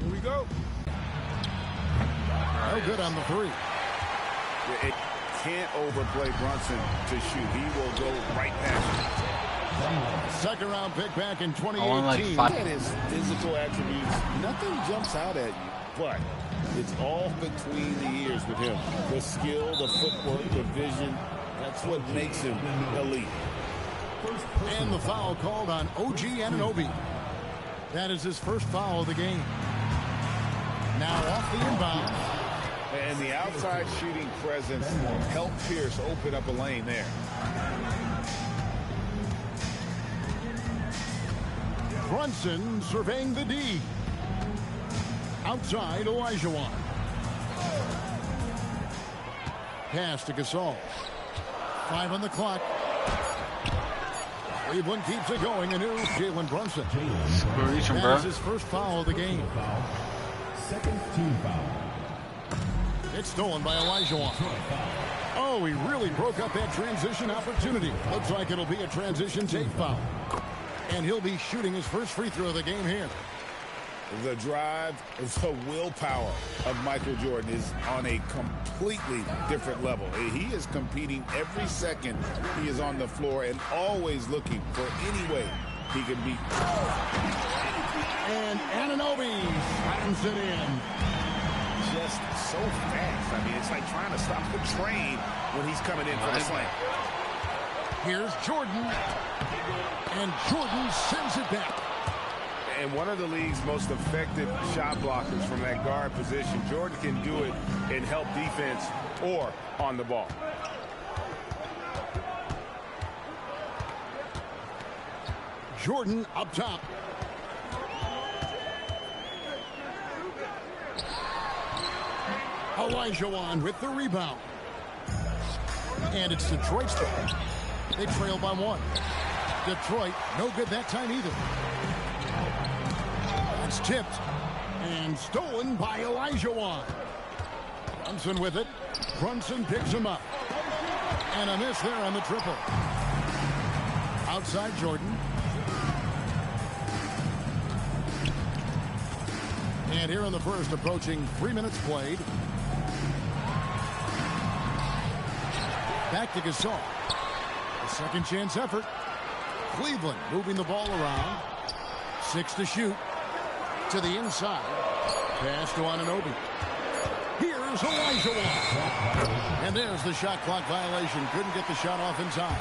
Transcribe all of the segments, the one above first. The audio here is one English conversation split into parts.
Here we go. No good on the three. It can't overplay Brunson to shoot. He will go right past him. Second round pick back in 2018. Look at his physical attributes. Nothing jumps out at you, but it's all between the ears with him. The skill, the footwork, the vision. That's what makes him elite. And the foul called on OG Anunoby. That is his first foul of the game. Now off the inbound. And the outside shooting presence helped Pierce open up a lane there. Brunson surveying the D. Outside, Olajuwon. Pass to Gasol. 5 on the clock. Cleveland keeps it going. A new Jalen Brunson. That is his first foul of the game. Second team foul. It's stolen by Olajuwon. Oh, he really broke up that transition opportunity. Looks like it'll be a transition take foul. And he'll be shooting his first free throw of the game here. The drive, the willpower of Michael Jordan is on a completely different level. He is competing every second he is on the floor and always looking for any way he can beat. And Anunoby slams it in. Just so fast. I mean, it's like trying to stop the train when he's coming in for the slam. Here's Jordan. And Jordan sends it back. And one of the league's most effective shot blockers from that guard position. Jordan can do it in help defense or on the ball. Jordan up top. Olajuwon with the rebound. And it's Detroit's turn. They trail by 1. Detroit, no good that time either. It's tipped and stolen by Olajuwon. Brunson with it. Brunson picks him up. And a miss there on the triple. Outside Jordan. And here in the first, approaching 3 minutes played. Back to Gasol. A second chance effort. Cleveland moving the ball around. 6 to shoot. To the inside. Pass to Anunoby. Here's Olajuwon. And there's the shot clock violation. Couldn't get the shot off in time.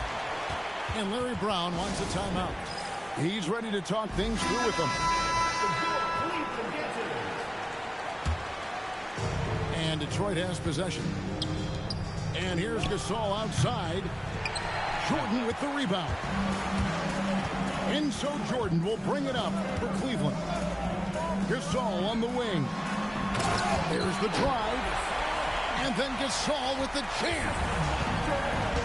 And Larry Brown wants a timeout. He's ready to talk things through with them. And Detroit has possession. And here's Gasol outside. Jordan with the rebound. And so Jordan will bring it up for Cleveland. Gasol on the wing. There's the drive. And then Gasol with the jam.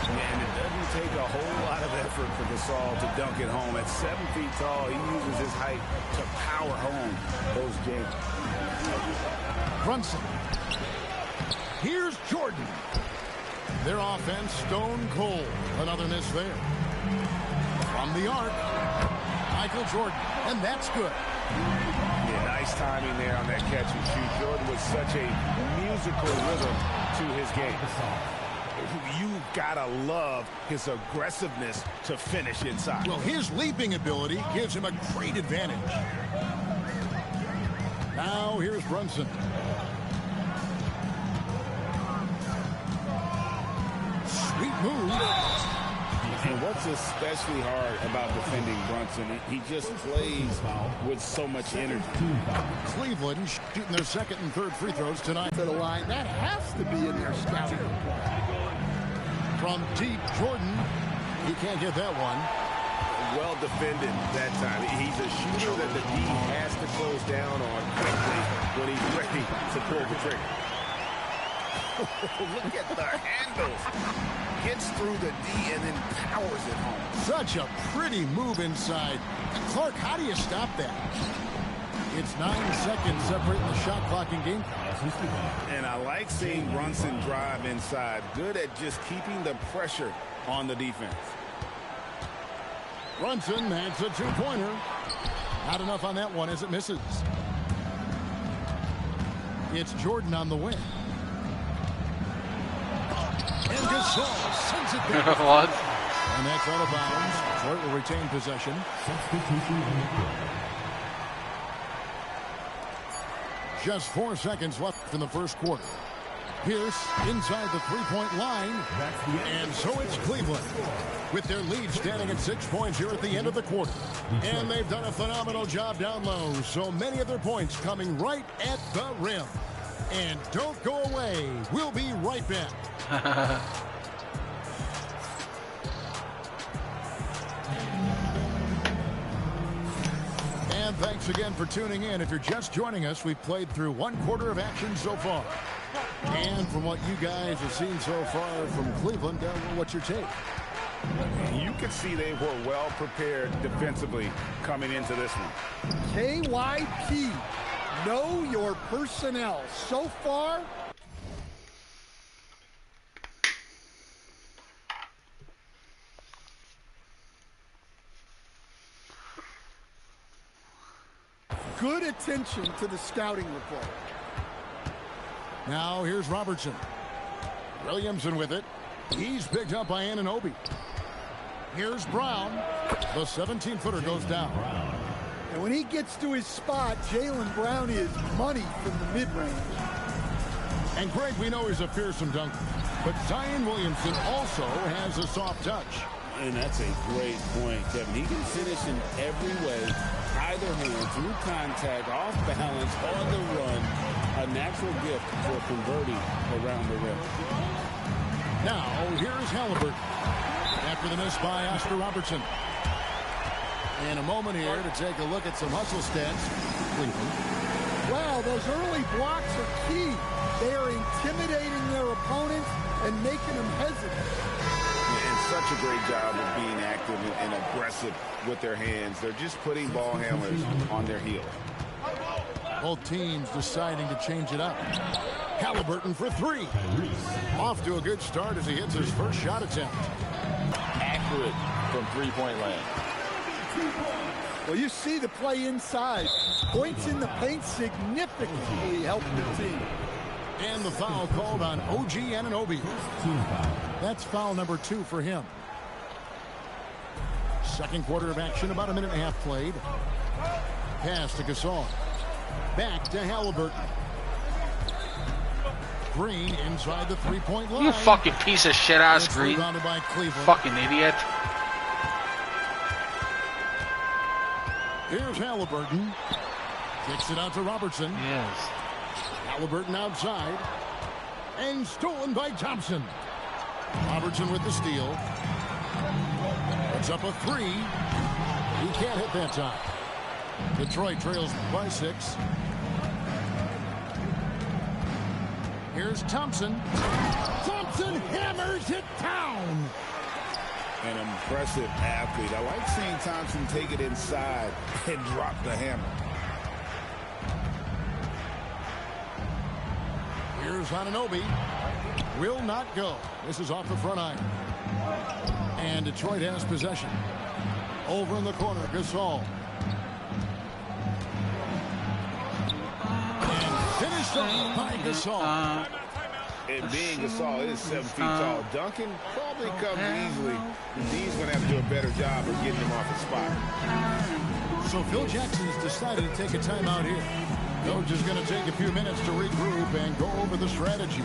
And it doesn't take a whole lot of effort for Gasol to dunk it home. At 7 feet tall, he uses his height to power home those games. Brunson. Here's Jordan. Their offense stone cold. Another miss there. From the arc, Michael Jordan. And that's good. Yeah, nice timing there on that catch and shoot. Jordan was such a musical rhythm to his game. You gotta love his aggressiveness to finish inside. Well, his leaping ability gives him a great advantage. Now here's Brunson. Sweet move. And what's especially hard about defending Brunson, he just plays with so much energy. Cleveland shooting their second and third free throws tonight to the line. That has to be in their scouting report. From deep, Jordan. He can't get that one. Well defended that time. He's a shooter that the D has to close down on quickly when he's ready to pull the trigger. Look at the handles. Gets through the D and then powers it home. Such a pretty move inside. Clark, how do you stop that? It's 9 seconds separating the shot clock and game. And I like seeing Brunson drive inside. Good at just keeping the pressure on the defense. Brunson, that's a two-pointer. Not enough on that one as it misses. It's Jordan on the wing. And Gasol sends it back. What? And that's out of bounds. Detroit will retain possession. Substitution on the court. Just 4 seconds left in the first quarter. Pierce inside the three-point line. And so it's Cleveland with their lead standing at 6 points here at the end of the quarter. And they've done a phenomenal job down low. So many of their points coming right at the rim. And don't go away. We'll be right back. And thanks again for tuning in. If you're just joining us, we've played through 1 quarter of action so far. And from what you guys have seen so far from Cleveland, what's your take? You could see they were well prepared defensively coming into this one. KYP, know your personnel. So far, good attention to the scouting report. Now here's Robertson. Williamson with it. He's picked up by Anunoby. Here's Brown. The 17-footer goes down. And when he gets to his spot, Jaylen Brown is money from the mid-range. And Greg, we know he's a fearsome dunker. But Zion Williamson also has a soft touch. And that's a great point, Kevin. He can finish in every way, either hand, through contact, off balance, on the run. A natural gift for converting around the rim. Now, here's Halliburton. After the miss by Oscar Robertson. In a moment here to take a look at some hustle stats. Cleveland. Wow, those early blocks are key. They are intimidating their opponents and making them hesitant. And such a great job of being active and aggressive with their hands. They're just putting ball handlers on their heels. Both teams deciding to change it up. Halliburton for 3. Off to a good start as he hits his first shot attempt. Accurate from three-point land. Well, you see the play inside. Points in the paint significantly help the team. And the foul called on OG Anunoby. That's foul number 2 for him. Second quarter of action, about a minute and a half played. Pass to Gasol. Back to Halliburton. Green inside the three-point line. You fucking piece of shit ass Green. Rebounded by Cleveland. Fucking idiot. Here's Halliburton. Kicks it out to Robertson. Yes. Halliburton outside. And stolen by Thompson. Robertson with the steal. Puts up a 3. He can't hit that time. Detroit trails by 6. Here's Thompson. Thompson hammers it down. An impressive athlete. I like seeing Thompson take it inside and drop the hammer. Here's Anunoby. Will not go. This is off the front iron. And Detroit has possession. Over in the corner, Gasol. And finished up by Gasol. And being Gasol is 7 feet tall. Duncan probably comes easily. He's going to have to do a better job of getting him off his spot. So Phil Jackson's decided to take a timeout here. Coach is going to take a few minutes to regroup and go over the strategy.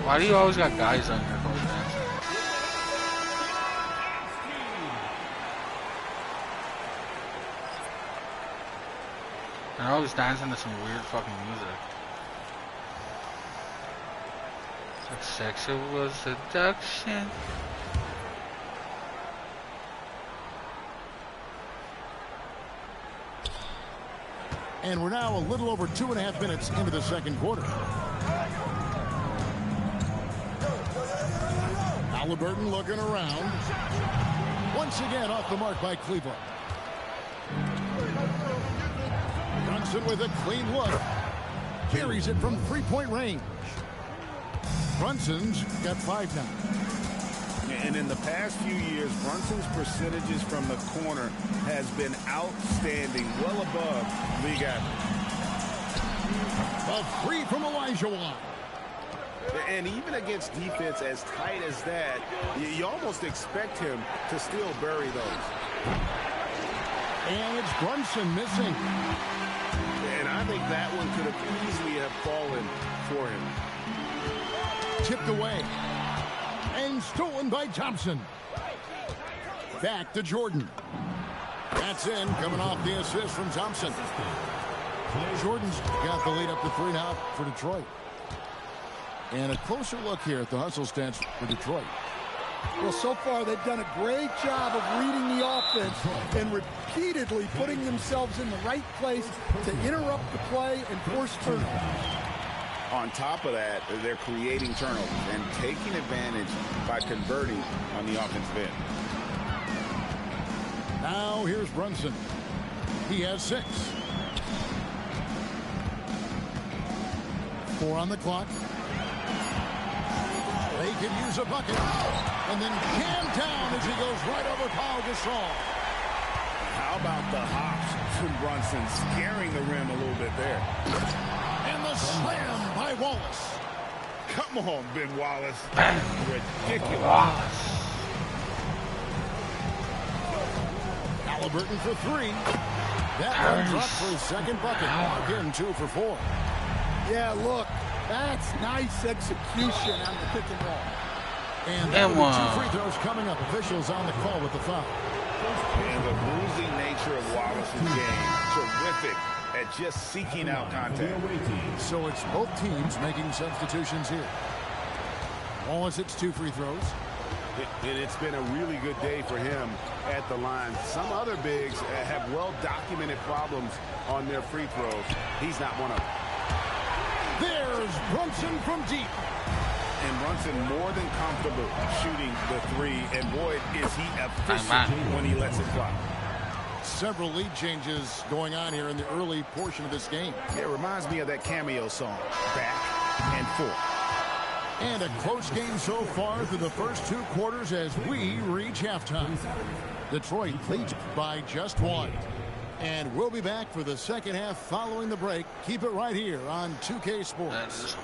Why do you always got guys on your coach dancing? They're always dancing to some weird fucking music. Like sexual seduction. And we're now a little over 2.5 minutes into the second quarter. Halliburton looking around. Once again off the mark by Cleveland. Brunson with a clean look. Carries it from three-point range. Brunson's got 5 now. And in the past few years, Brunson's percentages from the corner has been outstanding, well above league average. A three from Olajuwon. And even against defense as tight as that, you almost expect him to still bury those. And it's Brunson missing. And I think that one could have easily have fallen for him. Tipped away. And stolen by Thompson. Back to Jordan. That's in, coming off the assist from Thompson. Jordan's got the lead up to 3 now for Detroit. And a closer look here at the hustle stats for Detroit. Well, so far they've done a great job of reading the offense and repeatedly putting themselves in the right place to interrupt the play and force turnovers. On top of that, they're creating turnovers and taking advantage by converting on the offensive end. Now here's Brunson. He has 6. 4 on the clock. They could use a bucket. And then jammed down as he goes right over Paul Gasol. How about the hops from Brunson, scaring the rim a little bit there. And the slam by Wallace. Come on, Ben Wallace. Ridiculous. Halliburton for 3. That one dropped for his second bucket. Again, 2 for 4. Yeah, look, that's nice execution on the pick and roll. And there will be 2 free throws coming up. Officials on the call with the foul. And the bruising nature of Wallace's game, terrific at just seeking out contact. So it's both teams making substitutions here. Wallace hits 2 free throws. And it's been a really good day for him at the line. Some other bigs have well-documented problems on their free throws. He's not one of them. There's Brunson from deep. And Brunson more than comfortable shooting the 3. And boy, is he efficient when he lets it fly. Several lead changes going on here in the early portion of this game. It reminds me of that Cameo song, Back and Forth. And a close game so far through the first 2 quarters as we reach halftime. Detroit leads by just 1. And we'll be back for the second half following the break. Keep it right here on 2K Sports.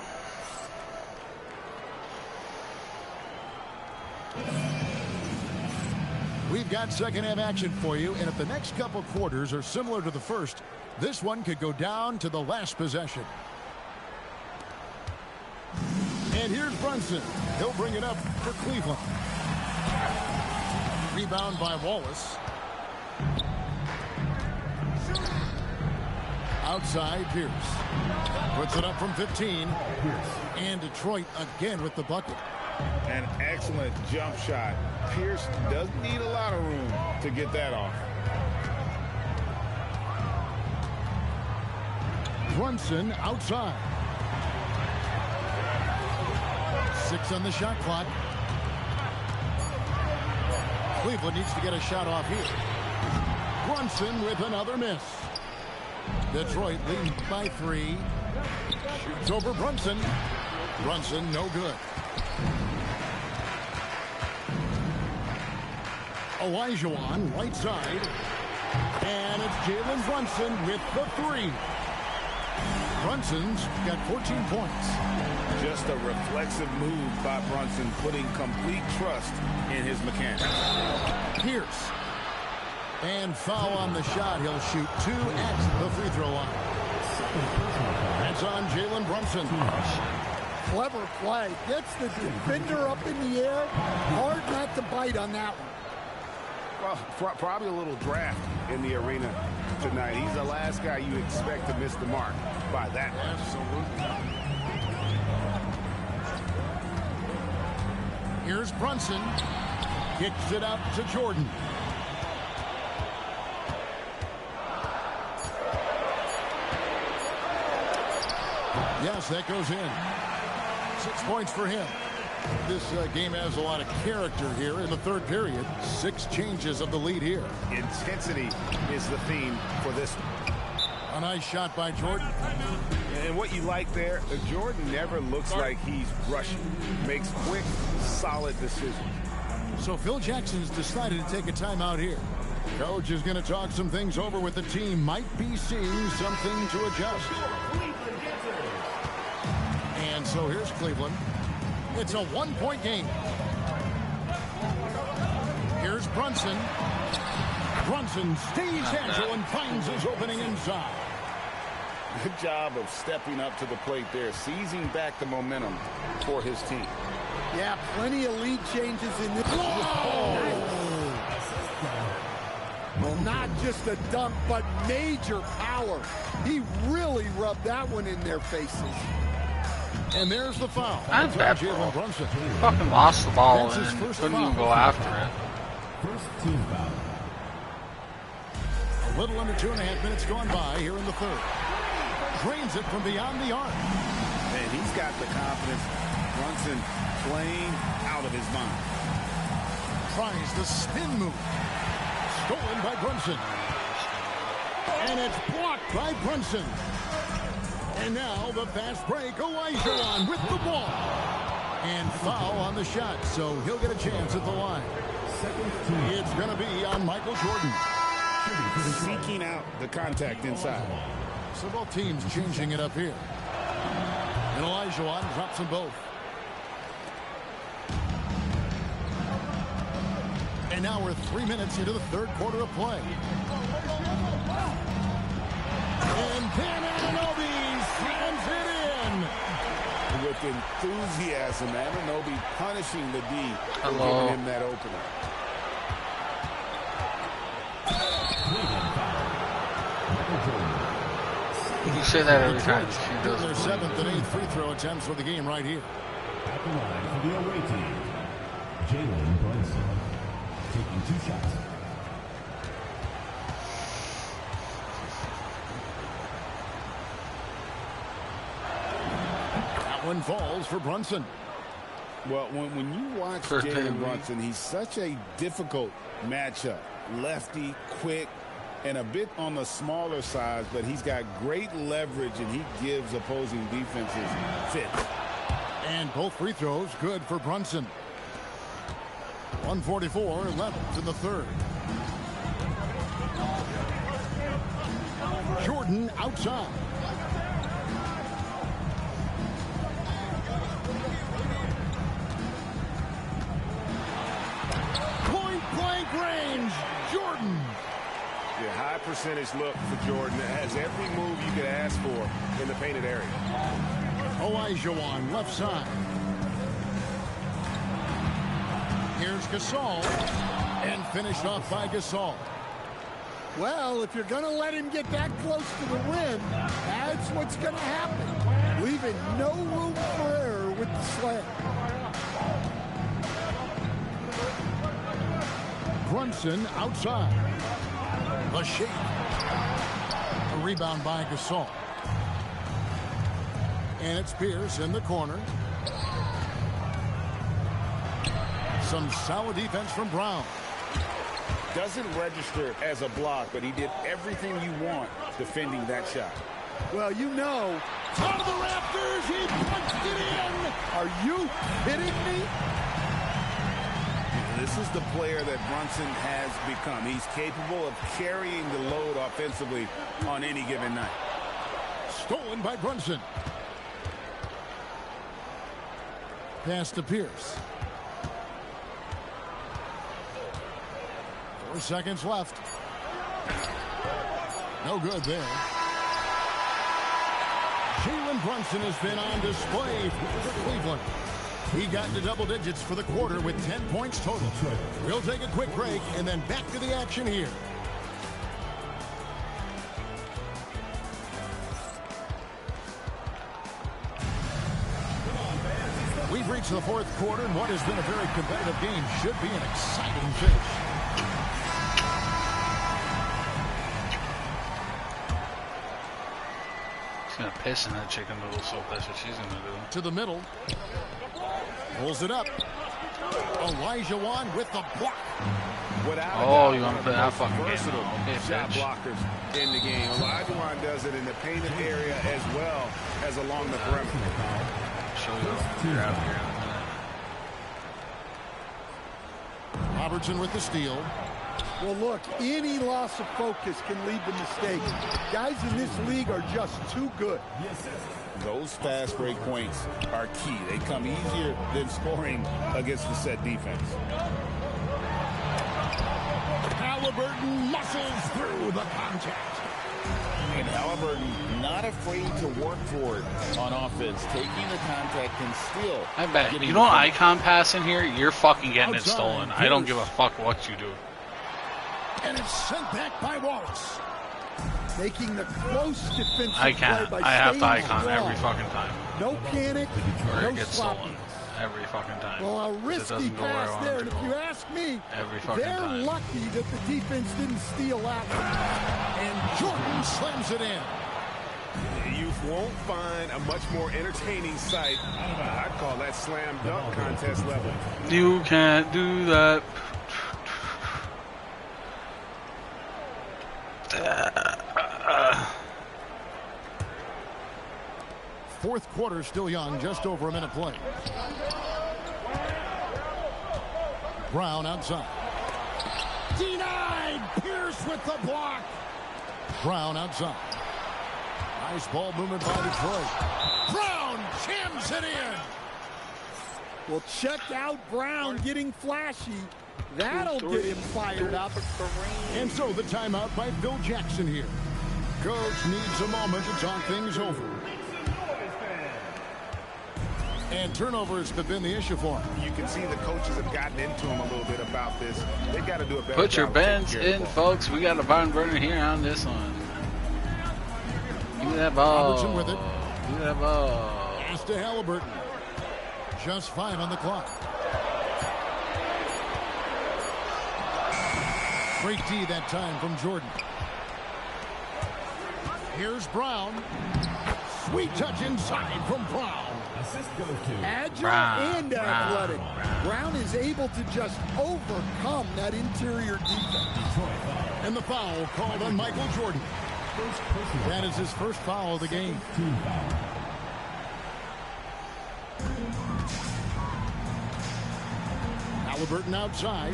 We've got second half action for you, and if the next couple quarters are similar to the first, this one could go down to the last possession. And here's Brunson. He'll bring it up for Cleveland. Rebound by Wallace. Outside, Pierce. Puts it up from 15. And Detroit again with the bucket. An excellent jump shot. Pierce doesn't need a lot of room to get that off. Brunson outside. 6 on the shot clock. Cleveland needs to get a shot off here. Brunson with another miss. Detroit leads by 3. Shoots over Brunson. Brunson no good. Olajuwon right side. And it's Jalen Brunson with the 3. Brunson's got 14 points. Just a reflexive move by Brunson, putting complete trust in his mechanics. Pierce. And foul on the shot. He'll shoot 2 at the free throw line. That's on Jalen Brunson. Clever play. Gets the defender up in the air. Hard not to bite on that one. Well, probably a little draft in the arena tonight. He's the last guy you expect to miss the mark by that. Absolutely. Here's Brunson. Kicks it out to Jordan. Yes, that goes in. 6 points for him. This game has a lot of character here in the third period. 6 changes of the lead here. Intensity is the theme for this one. A nice shot by Jordan. And what you like there, Jordan never looks like he's rushing. Makes quick, solid decisions. So Phil Jackson's decided to take a timeout here. Coach is going to talk some things over with the team. Might be seeing something to adjust. And so here's Cleveland. It's a one-point game. Here's Brunson. Brunson stays agile and finds his opening inside. Good job of stepping up to the plate there, seizing back the momentum for his team. Yeah, plenty of lead changes in this. Well, not just a dunk, but major power. He really rubbed that one in their faces. And there's the foul. That's bad, Jalen Brunson. Fucking lost the ball That's his and first couldn't foul. even go after it. First team foul. A little under 2.5 minutes gone by here in the third. Drains it from beyond the arc. And he's got the confidence. Brunson playing out of his mind. Tries the spin move. Stolen by Brunson. And it's blocked by Brunson. And now the fast break. Olajuwon with the ball. And foul on the shot, so he'll get a chance at the line. It's going to be on Michael Jordan. Seeking out the contact inside. So both teams changing it up here. And Olajuwon drops them both. And now we're 3 minutes into the third quarter of play. And then Anunoby slams it in. With enthusiasm, Anunoby punishing the D for Hello. giving him that opener. You say that every time. Detroit's She doing their does. 7th and 8th free throw attempts for the game right here. At the line for the away team, Jalen Brunson. Taking 2 shots. That one falls for Brunson. Well, when you watch First Jalen game. Brunson, he's such a difficult matchup. Lefty, quick, and a bit on the smaller side, but he's got great leverage, and he gives opposing defenses fits. And both free throws good for Brunson. 144 left in the third. Jordan outside. Point blank range. Jordan. Yeah, high percentage look for Jordan. It has every move you could ask for in the painted area. Olajuwon left side. Here's Gasol. And finished off by Gasol. Well, if you're going to let him get that close to the rim, that's what's going to happen. Leaving no room for error with the slam. Brunson outside. The shake. A rebound by Gasol. And it's Pierce in the corner. Some solid defense from Brown. Doesn't register as a block, but he did everything you want defending that shot. Well, you know. Out of the rafters, he punched it in. Are you kidding me? This is the player that Brunson has become. He's capable of carrying the load offensively on any given night. Stolen by Brunson. Pass to Pierce. 4 seconds left. No good there. Jalen Brunson has been on display for Cleveland. He got into double digits for the quarter with 10 points total. We'll take a quick break and then back to the action here. We've reached the fourth quarter, and what has been a very competitive game should be an exciting finish. She's gonna piss in that chicken noodle soup. That's what she's gonna do. To the middle. Pulls it up. Olajuwon with the block. Without Oh, a doubt, you wanna one of play the that most fucking game versatile now. Okay, shot bitch. blockers in the game. Olajuwon does it in the painted area as well as along the perimeter. Show you you're out here in a minute. Robertson with the steal. Well, look, any loss of focus can lead to mistakes. Guys in this league are just too good. Those fast break points are key. They come easier than scoring against the set defense. Halliburton muscles through the contact. And Halliburton not afraid to work for it on offense, taking the contact and still. I bet. If you don't icon pass in here, you're fucking getting it stolen. I don't give a fuck what you do. And it's sent back by Wallace. Making the close defensive I can't. play by I have to staying icon strong. every fucking time. No panic, Or no it gets stolen. sloppiness. Every fucking time. Well, a 'Cause it risky doesn't go where I pass want there, it and to if go. you ask me, Every fucking they're time. lucky that the defense didn't steal that one. And Jordan slams it in. You won't find a much more entertaining sight. I'd call that slam dunk contest level. You can't do that. Fourth quarter still young, just over a minute play. Brown outside. Denied! Pierce with the block. Brown outside. Nice ball movement by Detroit. Brown jams it in. Well, check out Brown getting flashy. That'll get him fired up. And so the timeout by Phil Jackson here. Coach needs a moment to talk things over. And turnovers have been the issue for him. You can see the coaches have gotten into him a little bit about this. They got to do a better Put your job of taking bends care of the in, ball. folks. We got a barn burner here on this one. Give me that ball. Robertson with it. Give me that ball. Pass to Halliburton. Just 5 on the clock. Great D that time from Jordan. Here's Brown. Sweet touch inside from Brown. Agile Brown, and Brown, athletic. Brown is able to just overcome that interior defense. And the foul called on Michael Jordan. That is his first foul of the game. Halliburton outside.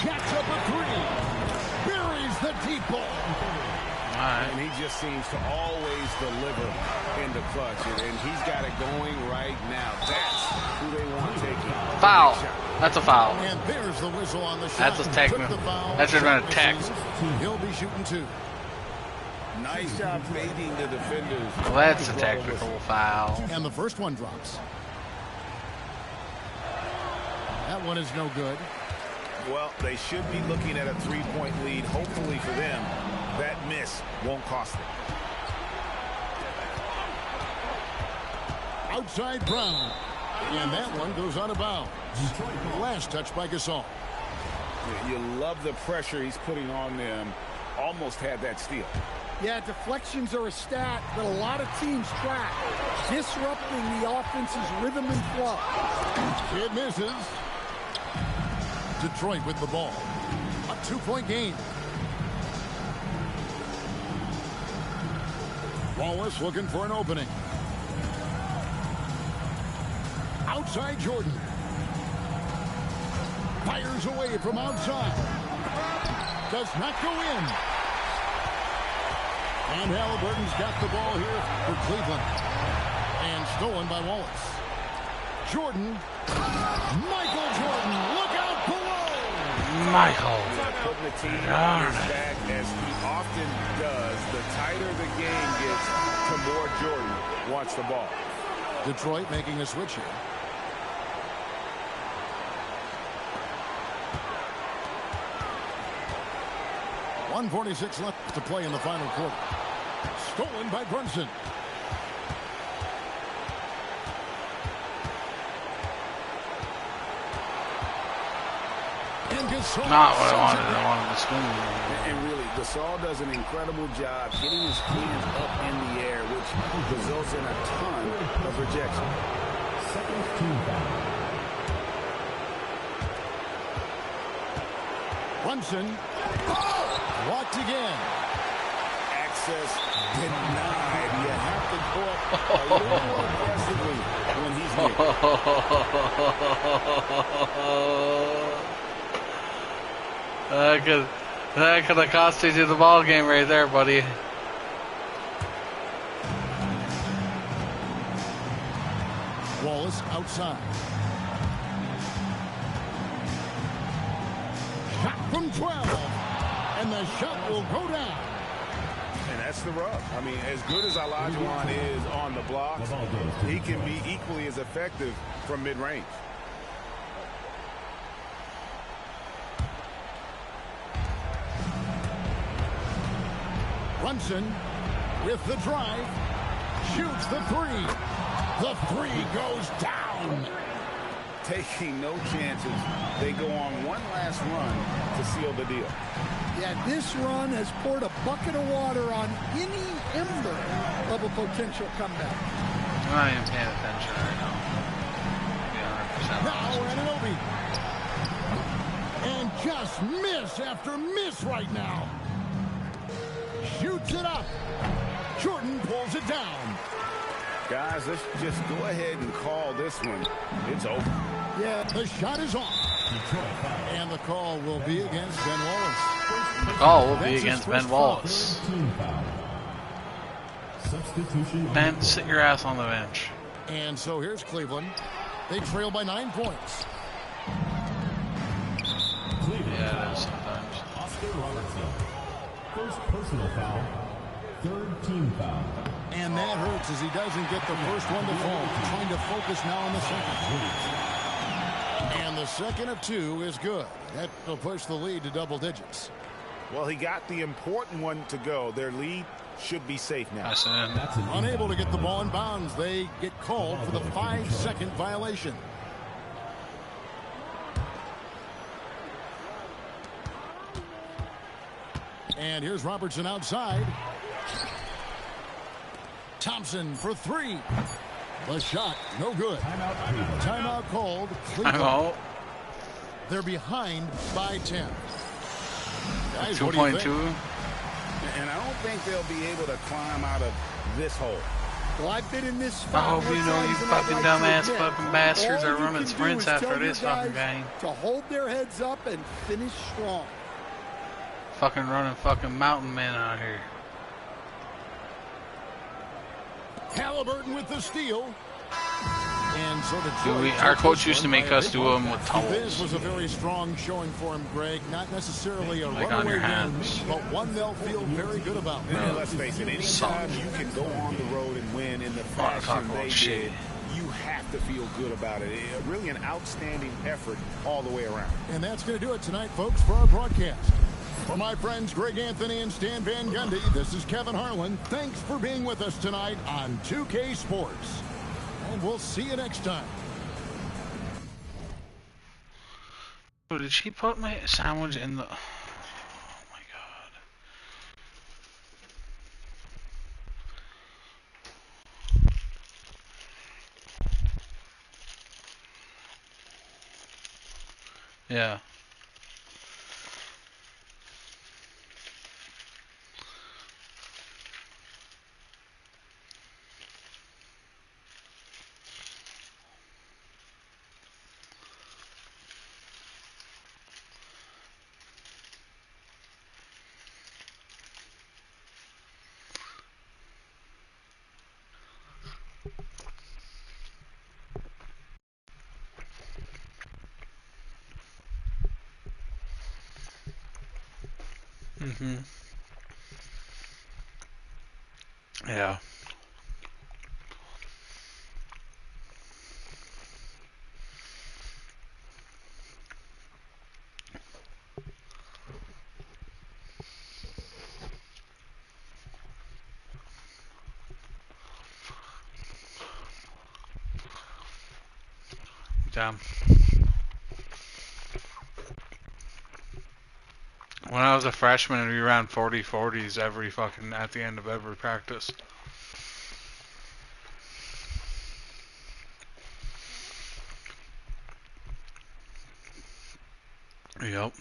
Jacks up a three. Buries the deep ball. All right. And he just seems to always deliver in the clutch. And he's got it going right now. That's who they want taking. Foul. That's a foul. And there's the whistle on the shot. That's a technical. Took the foul. That should have been a Shot tech. misses. He'll be shooting 2. Nice job fading the defenders. Well, that's a technical foul. And the first one drops. That one is no good. Well, they should be looking at a 3-point lead. Hopefully for them, that miss won't cost them. Outside Brown. And that one goes out of bounds. Last touch by Gasol. You love the pressure he's putting on them. Almost had that steal. Yeah, deflections are a stat that a lot of teams track, disrupting the offense's rhythm and flow. It misses. Detroit with the ball. A 2-point game. Wallace looking for an opening. Outside Jordan. Fires away from outside. Does not go in. And Halliburton's got the ball here for Cleveland. And stolen by Wallace. Jordan. Michael Jordan. Look out below. Michael. Putting the team on his back as he often does. The tighter the game gets, the more Jordan wants the ball. Detroit making a switch here. .146 left to play in the final quarter. Stolen by Brunson. And Gasol. Not what I wanted. I wanted to swing. And really, Gasol does an incredible job getting his hands up in the air, which results in a ton of rejection. Brunson. Blocked again. Access denied. You have have to go up a little more aggressively when he's near. That could have cost you the ball game right there, buddy. Wallace outside. Shot from 12. And the shot will go down. And that's the rub. I mean, as good as Olajuwon is on the blocks, he can be equally as effective from mid-range. Brunson with the drive. Shoots the three. The three goes down. Taking no chances. They go on one last run to seal the deal. Yeah, this run has poured a bucket of water on any ember of a potential comeback. I'm not even paying attention right now. Now Anunoby. And just miss after miss right now. Shoots it up. Jordan pulls it down. Guys, let's just go ahead and call this one. It's over. Yeah, the shot is off. And the call will be against Ben Wallace. Call will be against Ben Wallace. Substitution. Ben, sit your ass on the bench. And so here's Cleveland. They trail by 9 points. Yeah, it is sometimes. Oscar Robertson. First personal foul. Third team foul. And that hurts as he doesn't get the first one to fall. Trying to focus now on the second. And the second of 2 is good. That will push the lead to double digits. Well, he got the important one to go. Their lead should be safe now. That's it. Unable to get the ball in bounds. They get called for the 5-second violation. And here's Robertson outside. Thompson for 3. The shot, no good. Timeout called. Timeout. They're behind by 10. Guys, 2.2. And I don't think they'll be able to climb out of this hole. Well, I've been in this I spot. hope you know you fucking dumbass fucking bastards are running sprints after this fucking game. To hold their heads up and finish strong. Fucking running fucking mountain men out here. Halliburton with the steal. And so Our coach used to make us do them with tumbles. This was a very strong showing for him, Greg. Not necessarily a like on runaway your game, hands. but one they'll feel very good about. And let's face it, anytime you can go on the road and win in the fashion they did, you have to feel good about it. Really an outstanding effort all the way around. And that's going to do it tonight, folks, for our broadcast. For my friends Greg Anthony and Stan Van Gundy, this is Kevin Harlan. Thanks for being with us tonight on 2K Sports. And we'll see you next time. Oh, did she put my sandwich in the... Oh my god. Yeah. Yeah. Damn. When I was a freshman, we ran 40-40s every fucking at the end of every practice. Yep.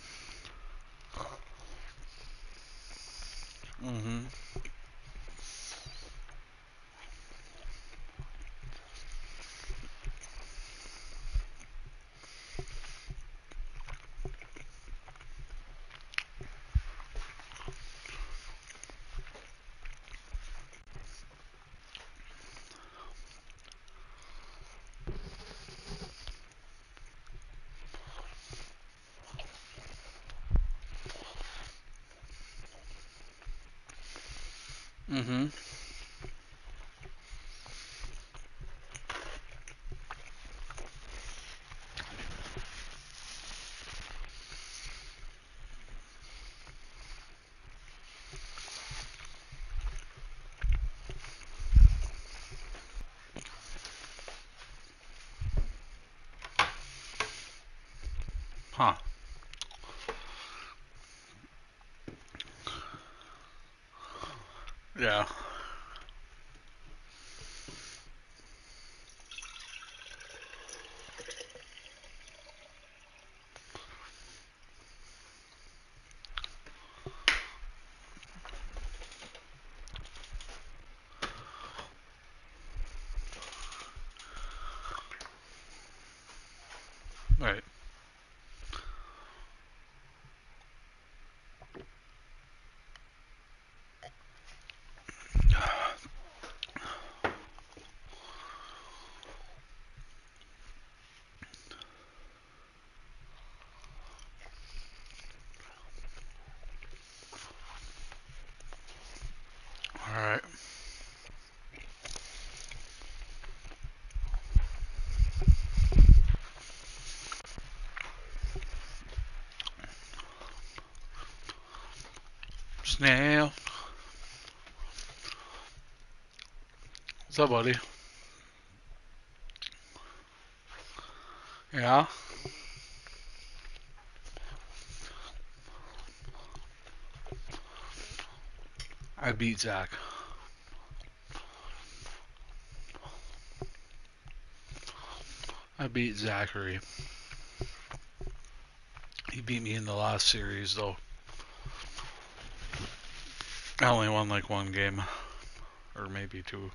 Mm-hmm. Huh. Yeah. Right. All right. Snail. What's up, buddy? Yeah. I beat Zach. I beat Zachary. He beat me in the last series, though. I only won like one game. Or maybe two.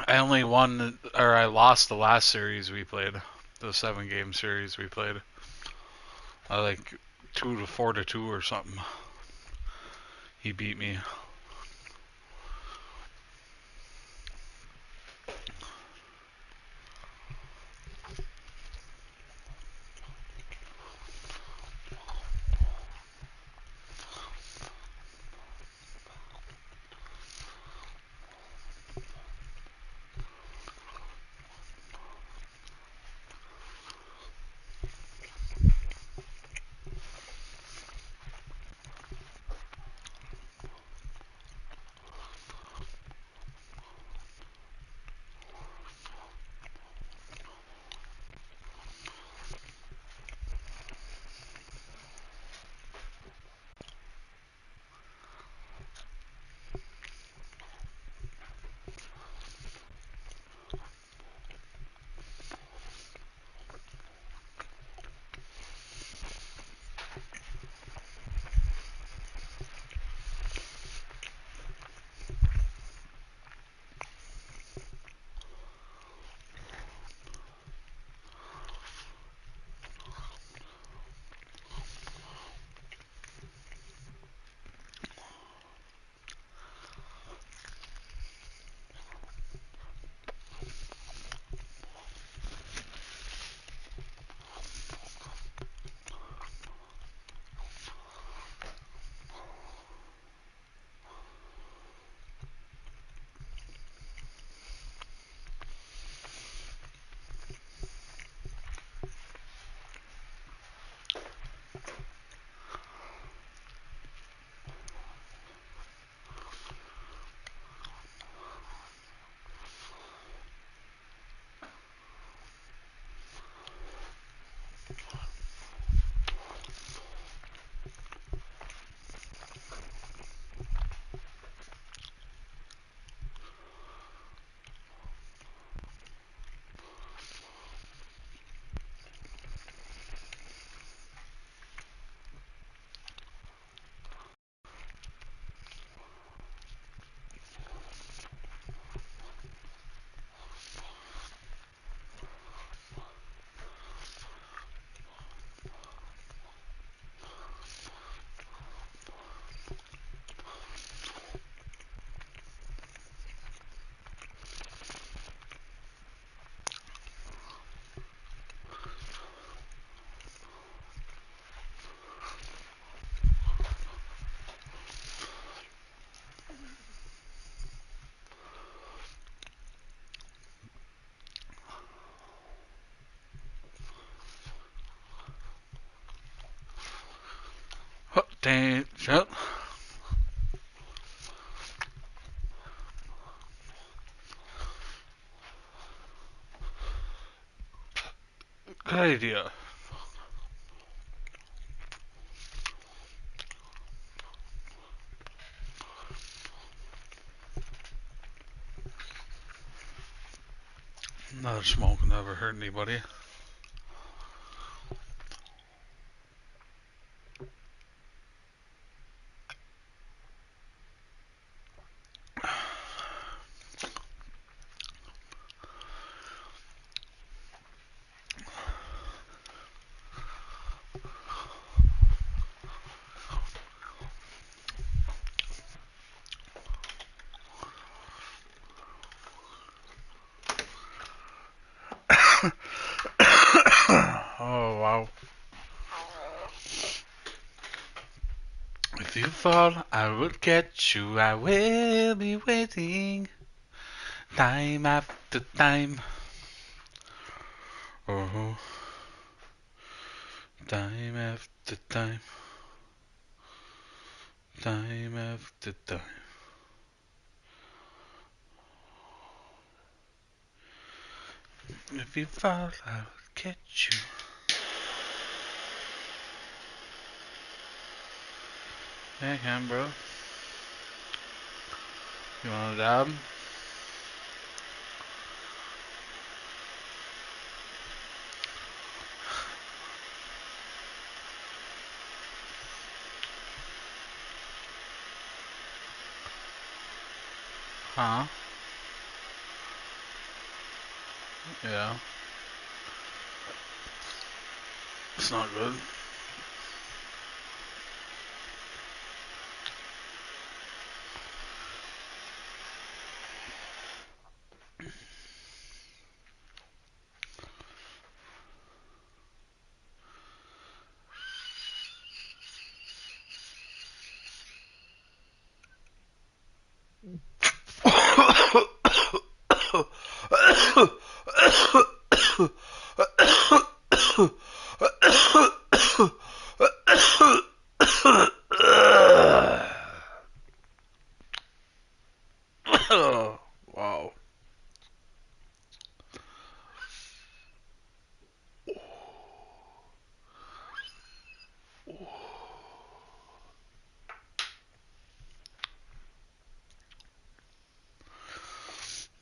I lost the last series we played. The 7-game series we played. I like 4-2 or something. He beat me. Dang, shut. Good idea. Another smoke never hurt anybody. Oh, wow. If you fall, I will catch you. I will be waiting. Time after time. Oh, time after time. Time after time. If you fall, I will catch you. Hey, Cam, bro. You want a dab? Huh? Yeah. It's not good. Wow.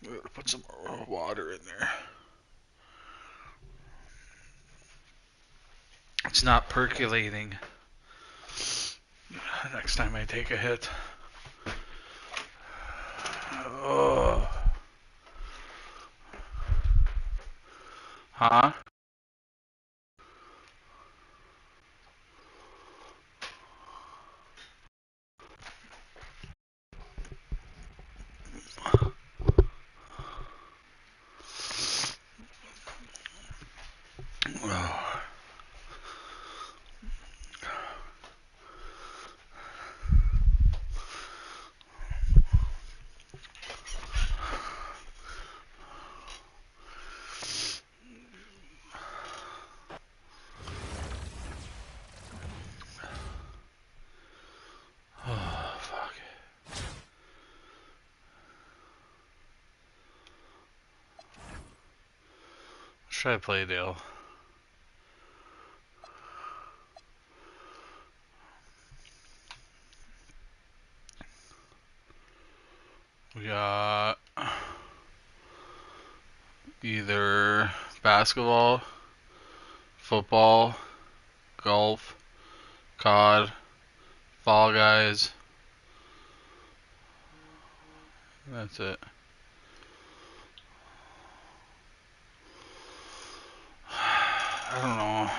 We gotta put some more water in there. It's not percolating. Next time I take a hit. Oh. Huh? Oh. Oh, fuck. Let's try to play Dale. We got either basketball, football, golf, COD, Fall Guys. That's it. I don't know.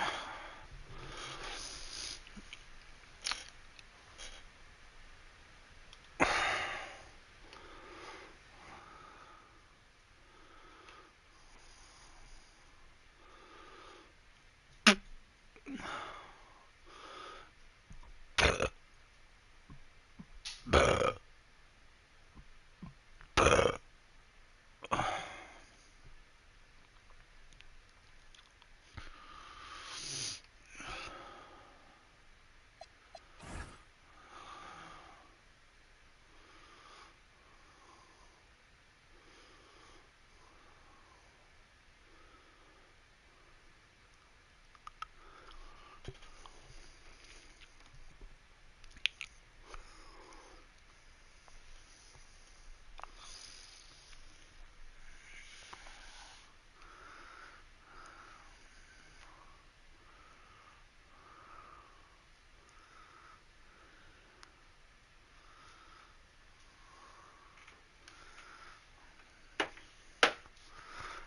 Buh. Buh.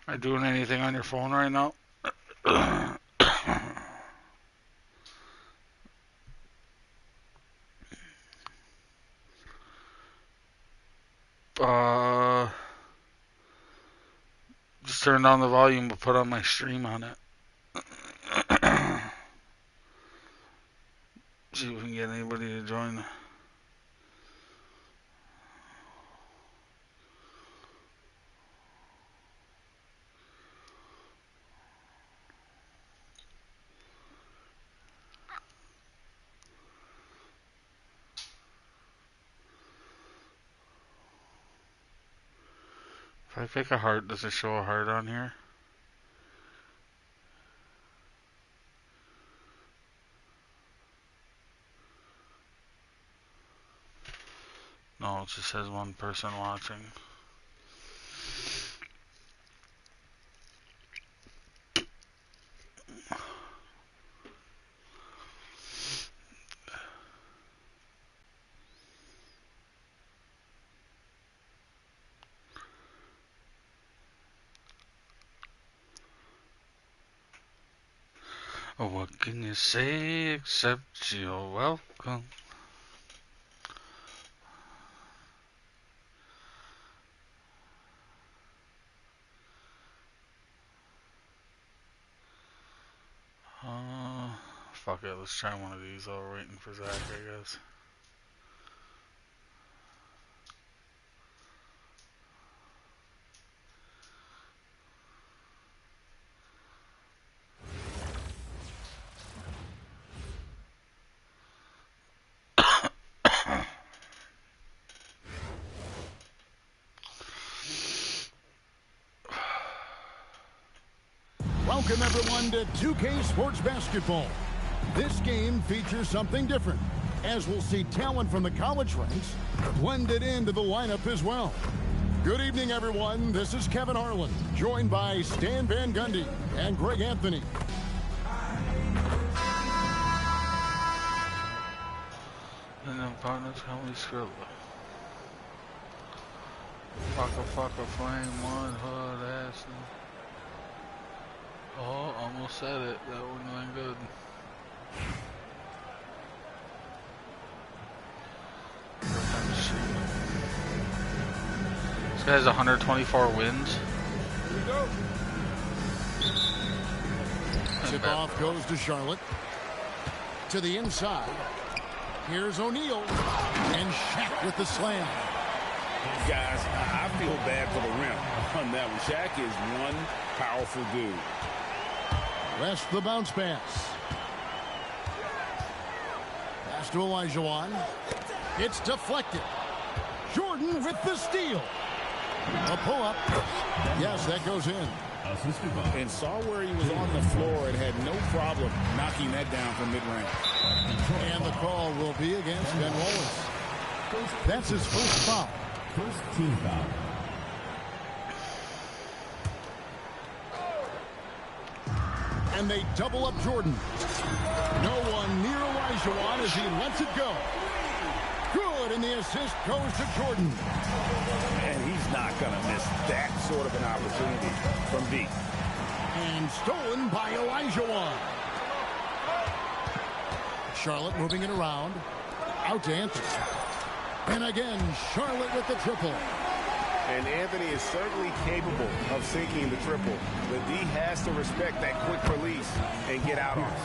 Are you doing anything on your phone right now? Just turn down the volume but put on my stream on it. See if we can get anybody to join. If I pick a heart, does it show a heart on here? No, it just says one person watching. Oh, what can you say except you're welcome? Fuck it, let's try one of these while we're waiting for Zach, I guess. Welcome, everyone, to 2K Sports Basketball. This game features something different, as we'll see talent from the college ranks blended into the lineup as well. Good evening, everyone. This is Kevin Harlan, joined by Stan Van Gundy and Greg Anthony. And then partners, how we scribble. Fuck a flame, one hood ass. Oh, almost said it. That wouldn't have been good. This guy has 124 wins. Here we go. Tip-off goes to Charlotte. To the inside. Here's O'Neal. And Shaq with the slam. Guys, I feel bad for the rim on that one. Shaq is one powerful dude. West the bounce pass. Pass to Olajuwon. It's deflected. Jordan with the steal. A pull-up. Yes, that goes in. And saw where he was on the floor and had no problem knocking that down from mid-range. And the call will be against Ben Wallace. That's his first foul. First team foul. And they double up Jordan. No one near Olajuwon as he lets it go. Good, and the assist goes to Jordan. And he's not going to miss that sort of an opportunity from deep. And stolen by Olajuwon. Charlotte moving it around. Out to Anthony. And again, Charlotte with the triple. And Anthony is certainly capable of sinking the triple. But D has to respect that quick release and get out on it.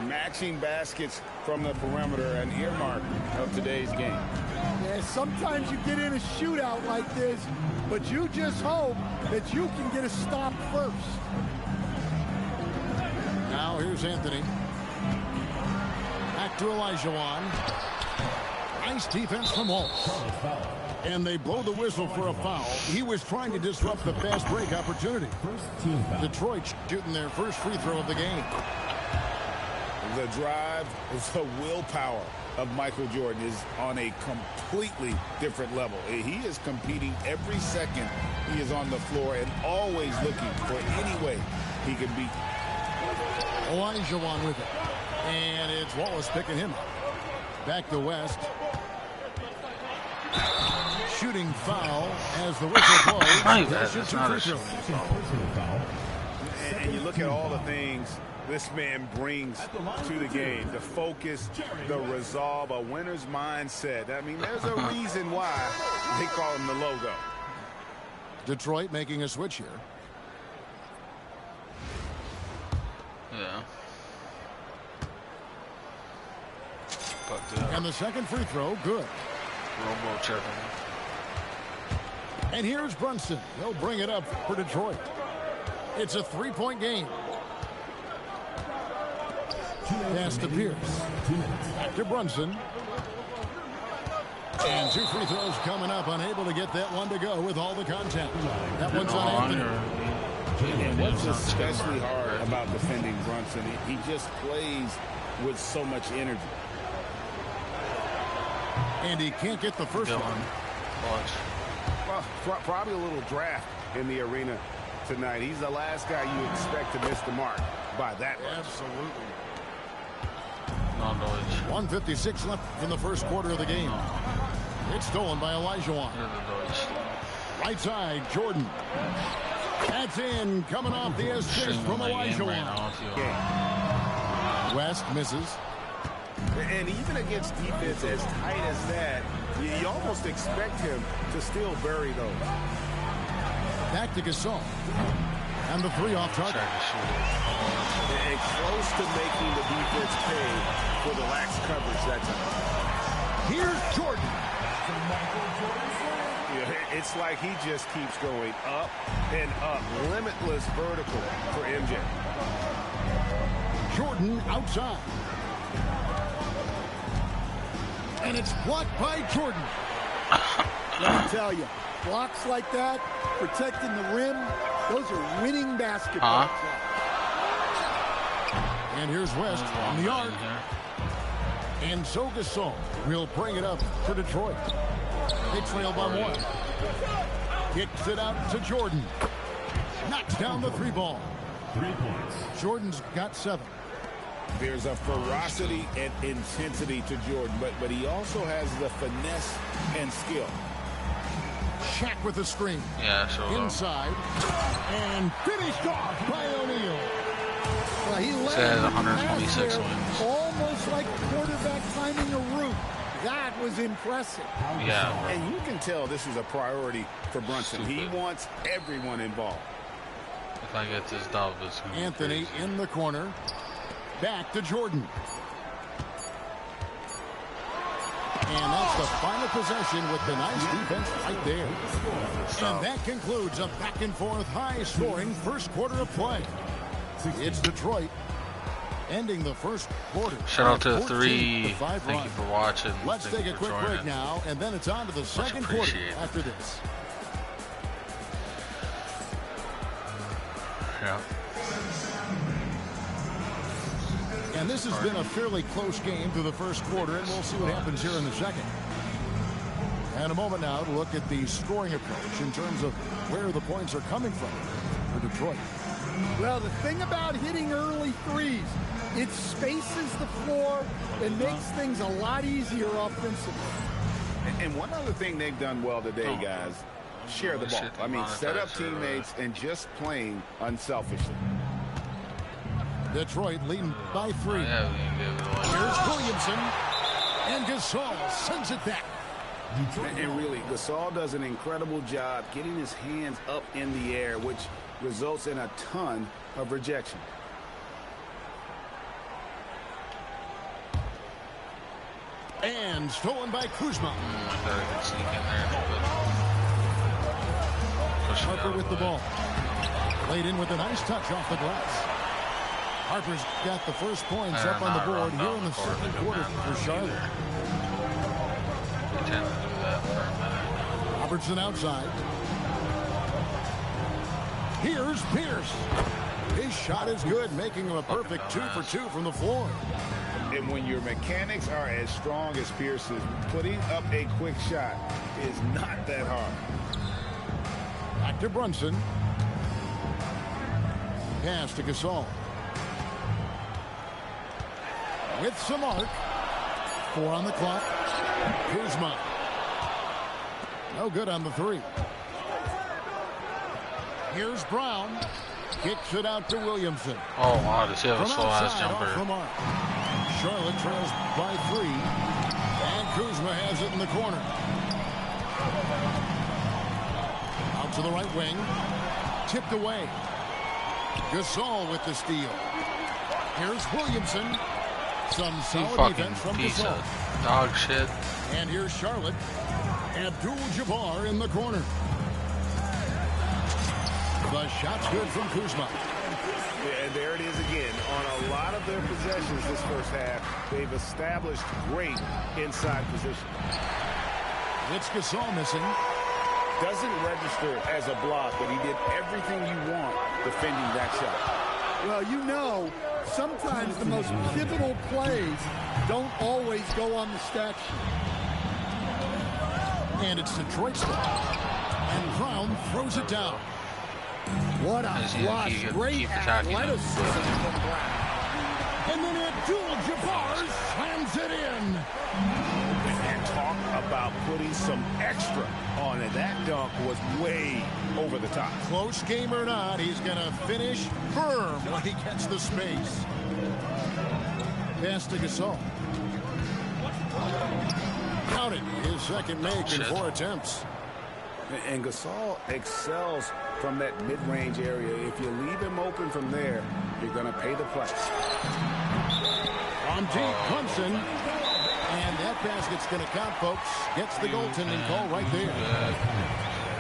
Matching baskets from the perimeter, an earmark of today's game. Yeah, sometimes you get in a shootout like this, but you just hope that you can get a stop first. Now here's Anthony. Back to Olajuwon. Nice defense from Walsh. And they blow the whistle for a foul. He was trying to disrupt the fast break opportunity. First team foul. Detroit shooting their first free throw of the game. The drive, the willpower of Michael Jordan is on a completely different level. He is competing every second he is on the floor and always looking for any way he can beat. Olajuwon with it. And it's Wallace picking him up. Back to West. shooting foul as the whistle blows. That's not a shooting foul. And you look at all the things this man brings to the game. The focus, the resolve, a winner's mindset. I mean, there's a reason why they call him the logo. Detroit making a switch here. Yeah. But, and the second free throw, good. Robo checking. And here's Brunson. He'll bring it up for Detroit. It's a three-point game. Pass to Pierce. Back to Brunson. And two free throws coming up. Unable to get that one to go with all the contact. That one's on Anthony. And what's especially hard about defending Brunson, he just plays with so much energy. And he can't get the first one. Watch. Well, probably a little draft in the arena tonight. He's the last guy you expect to miss the mark by that much. Absolutely. No noise. 1:56 left in the first quarter of the game. It's stolen by Olajuwon. Right side, Jordan. That's in, coming off the assist from Olajuwon. West misses. And even against defense as tight as that, you almost expect him to still bury those. Back to Gasol. And the three off target. And close to making the defense pay for the lax coverage that time. Here's Jordan. Yeah, it's like he just keeps going up and up. Limitless vertical for MJ. Jordan outside. And it's blocked by Jordan. Let me tell you, blocks like that, protecting the rim, those are winning basketball. And here's West on the arc. And so Gasol will bring it up for Detroit. They trail by one. Kicks it out to Jordan. Knocks down the three ball. 3 points. Jordan's got 7. There's a ferocity and intensity to Jordan, but he also has the finesse and skill. Shaq with the screen. Yeah, so inside. And finished off by O'Neal. Well, he said 126 wins. Almost like a quarterback climbing a roof. That was impressive. Yeah. And you can tell this is a priority for Brunson. He wants everyone involved. If I get this dub, it's going to be Anthony crazy. in the corner. Back to Jordan. And that's the final possession with the nice defense right there. And that concludes a back-and-forth, high-scoring first quarter of play. It's Detroit ending the first quarter. Shout out to the 14-5 three. run. Thank you for watching. Let's Thank take you a for quick joining. break now, and then it's on to the second quarter appreciated. after this. Yeah. And this has been a fairly close game through the first quarter, and we'll see what happens here in the second. And a moment now to look at the scoring approach in terms of where the points are coming from for Detroit. Well, the thing about hitting early threes, it spaces the floor and makes things a lot easier offensively. And one other thing they've done well today, guys, share the ball. I mean, set up teammates and just playing unselfishly. Detroit leading by 3. Yeah, we can give it away. Here's Williamson. And Gasol sends it back. And really, Gasol does an incredible job getting his hands up in the air, which results in a ton of rejection. And stolen by Kuzma. Harper with the ball. Laid in with a nice touch off the glass. Harper's got the first points up on the board here in the second quarter for Charlotte. We tend to do that for a minute. Robertson outside. Here's Pierce. His shot is good, making him a perfect 2 for 2 from the floor. And when your mechanics are as strong as Pierce's, putting up a quick shot is not that hard. Back to Brunson. Pass to Gasol. With some arc. 4 on the clock. Kuzma. No good on the three. Here's Brown. Kicks it out to Williamson. Oh, wow, does he have a From slow-ass outside, off the jumper? mark. Charlotte trails by 3. And Kuzma has it in the corner. Out to the right wing. Tipped away. Gasol with the steal. Here's Williamson. Some You solid fucking defense from piece Gasol. of dog shit. And here's Charlotte. Abdul-Jabbar in the corner. The shot's good from Kuzma. Yeah, and there it is again. On a lot of their possessions this first half, they've established great inside position. It's Gasol missing. Doesn't register as a block, but he did everything you want defending that shot. Well, you know, sometimes the most pivotal plays don't always go on the stat sheet. And it's Detroit's ball. And Brown throws it down. What a As you flush. keep Great attacking him. athleticism from Brown. And then Abdul-Jabbar slams it in. And talk about putting some extra on it. That dunk was way over the top. Close game or not, he's going to finish firm when he gets the space. Pass to Gasol. Counted his second make in 4 attempts. And Gasol excels from that mid-range area. If you leave him open from there, you're going to pay the price. On deep, Clemson. And that basket's going to count, folks. Gets the goaltending call right there.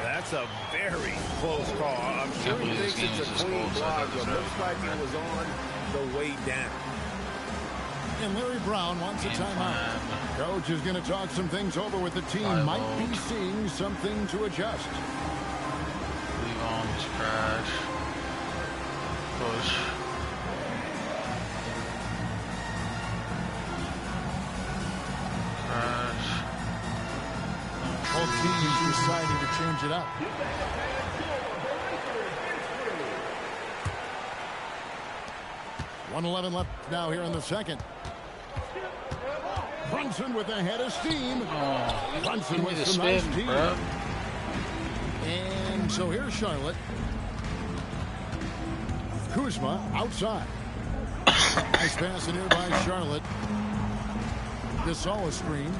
That's a very close call. I'm sure he thinks it's a clean block, but looks like it was on the way down. And Larry Brown wants a timeout. Coach is going to talk some things over with the team. Might be seeing something to adjust. Leave on crash. Push. Crash. Both teams deciding to change it up. .111 left now here in the second. Brunson with a head of steam. Brunson Give me with the some nice spin, team. bro. And so here's Charlotte. Kuzma outside. Nice pass in here by Charlotte. Gasol a screen.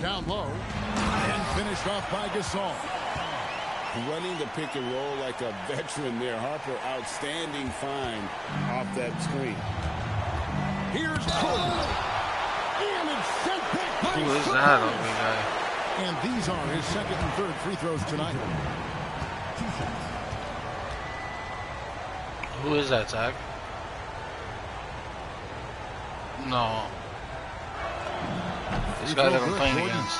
Down low. And finished off by Gasol. Running the pick and roll like a veteran there. Harper, outstanding find off that screen. Here's Cole. And it's sent back by Who is Charlotte. that ugly guy? And these are his second and third free throws tonight. Who is that, Zach? No. This guy that I'm playing against.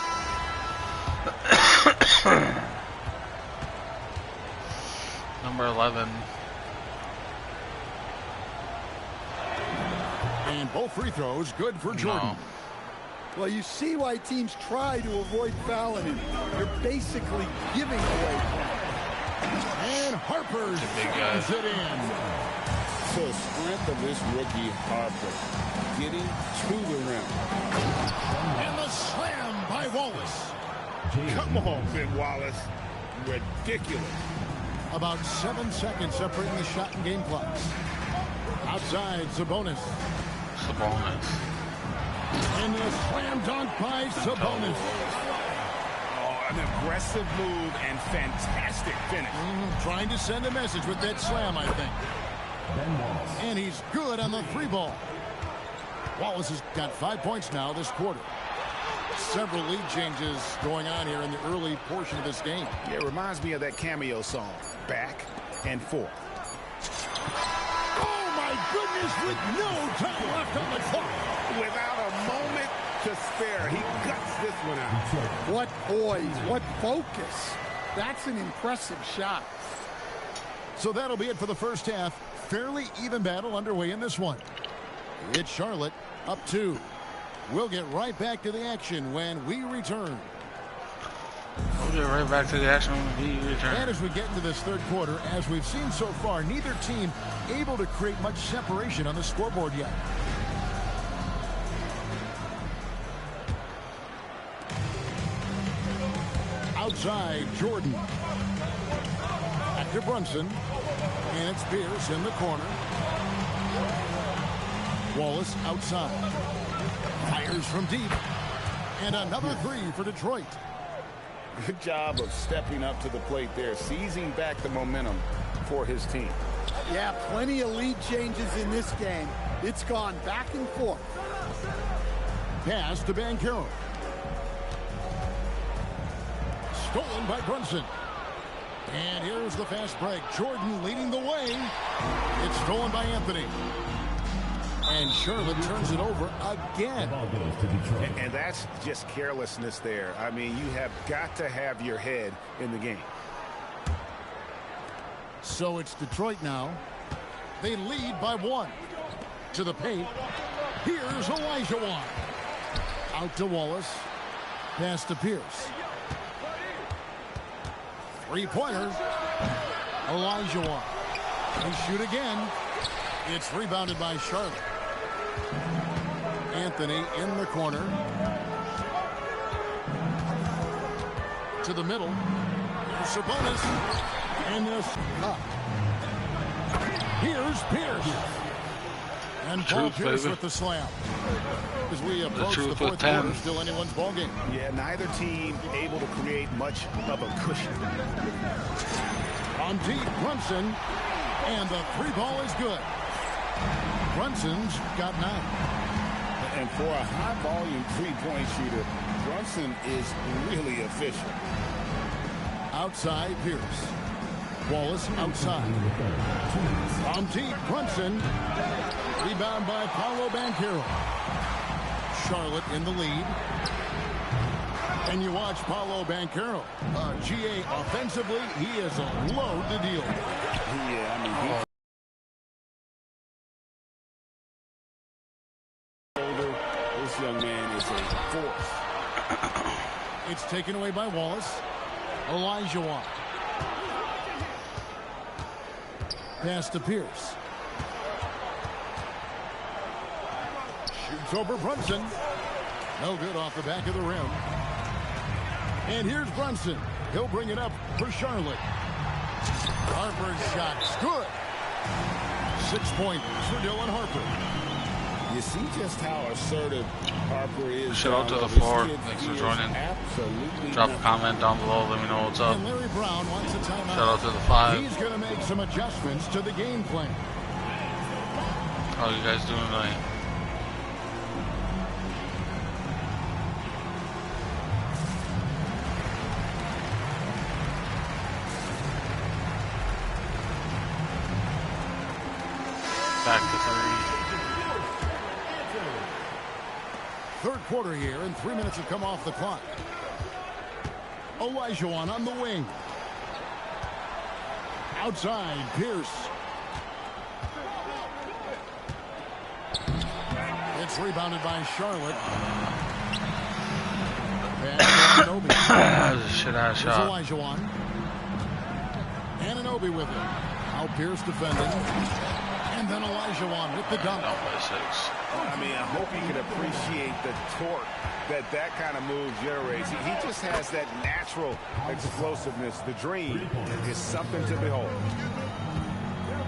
Number 11. And both free throws good for Jordan. No. Well, you see why teams try to avoid fouling him. You're basically giving away points. And Harper big guy. slams it in. So strength of this rookie Harper getting to the rim. And the slam by Wallace. Come on, Ben Wallace. Ridiculous. About 7 seconds separating the shot and game clocks. Outside, Sabonis. Sabonis. And the slam dunk by Sabonis. Oh, an aggressive move and fantastic finish. Trying to send a message with that slam, I think. And he's good on the three ball. Wallace has got 5 points now this quarter. Several lead changes going on here in the early portion of this game. Yeah, it reminds me of that Cameo song, Back and Forth. Oh, my goodness, with no time left on the clock. Without a moment to spare, he guts this one out. What poise, what focus. That's an impressive shot. So that'll be it for the first half. Fairly even battle underway in this one. It's Charlotte up 2. We'll get right back to the action when we return. We'll get right back to the action when we return. And as we get into this third quarter, as we've seen so far, neither team able to create much separation on the scoreboard yet. outside, Jordan. Back to Brunson. And it's Pierce in the corner. Wallace outside. Fires from deep. And another three for Detroit. Good job of stepping up to the plate there, seizing back the momentum for his team. Yeah, plenty of lead changes in this game. It's gone back and forth. Pass to Banchero. Stolen by Brunson. And here's the fast break. Jordan leading the way. It's stolen by Anthony. And Charlotte turns it over again. Ball goes to Detroit. And that's just carelessness there. I mean, you have got to have your head in the game. So it's Detroit now. They lead by 1. To the paint. Here's Olajuwon. Out to Wallace. Pass to Pierce. Three-pointer. Olajuwon. They shoot again. It's rebounded by Charlotte. Anthony in the corner. To the middle. Here's Sabonis. And this up. Here's Pierce. And Paul Pierce with the slam. As we approach the fourth quarter, still anyone's ball game. Yeah, neither team able to create much of a cushion. On deep, Brunson. And the three ball is good. Brunson's got 9. And for a high-volume three-point shooter, Brunson is really efficient. Outside, Pierce. Wallace outside. On deep, Brunson. Rebound by Paolo Banchero. Charlotte in the lead. And you watch Paolo Banchero. GA offensively, he is a load to deal with. Yeah, I mean, This young man is a force. It's taken away by Wallace. Olajuwon. Pass to Pierce. Shoots over Brunson. No good off the back of the rim. And here's Brunson. He'll bring it up for Charlotte. Harper's shot's good. 6 points for Dylan Harper. you see just how assertive Harper is. Shout out to the floor. Thanks for joining. Drop a comment down below. Let me know what's up. And Larry Brown wants a timeout. Shout out to the 5. He's going to make some adjustments to the game plan. How you guys doing tonight? Back to 3. Third quarter here, and 3 minutes have come off the clock. Olajuwon on the wing. Outside, Pierce. It's rebounded by Charlotte. That was a shit-ass shot. Olajuwon. Anunoby with him. Now Pierce defending. And then Olajuwon with the dunk. Down by 6. I mean, I hope you can appreciate the torque that kind of move generates. He just has that natural explosiveness. The dream is something to behold.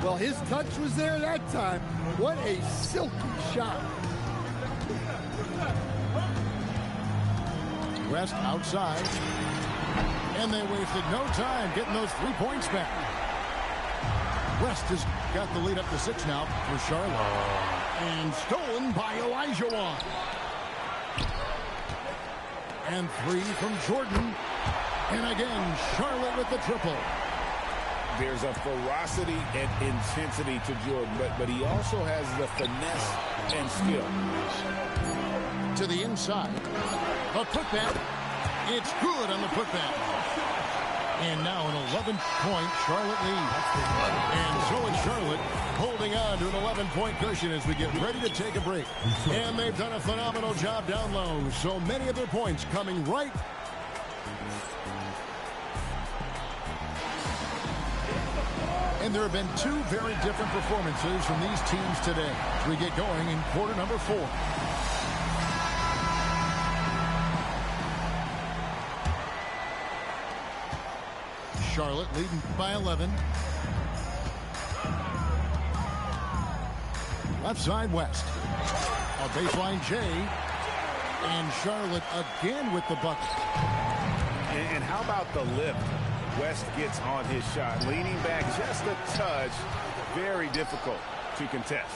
Well, his touch was there that time. What a silky shot. West outside. And they wasted no time getting those 3 points back. West has got the lead up to 6 now for Charlotte. And stolen by Olajuwon. And 3 from Jordan. And again, Charlotte with the triple. There's a ferocity and intensity to Jordan, but he also has the finesse and skill. To the inside. A putback. It's good on the putback. And now an 11-point Charlotte lead. And so it's Charlotte holding on to an 11-point cushion as we get ready to take a break. And they've done a phenomenal job down low. So many of their points coming right. And there have been 2 very different performances from these teams today as we get going in quarter number 4. Charlotte leading by 11. Left side, West. A baseline, Jay. And Charlotte again with the bucket. And how about the lift West gets on his shot? Leaning back just a touch. Very difficult to contest.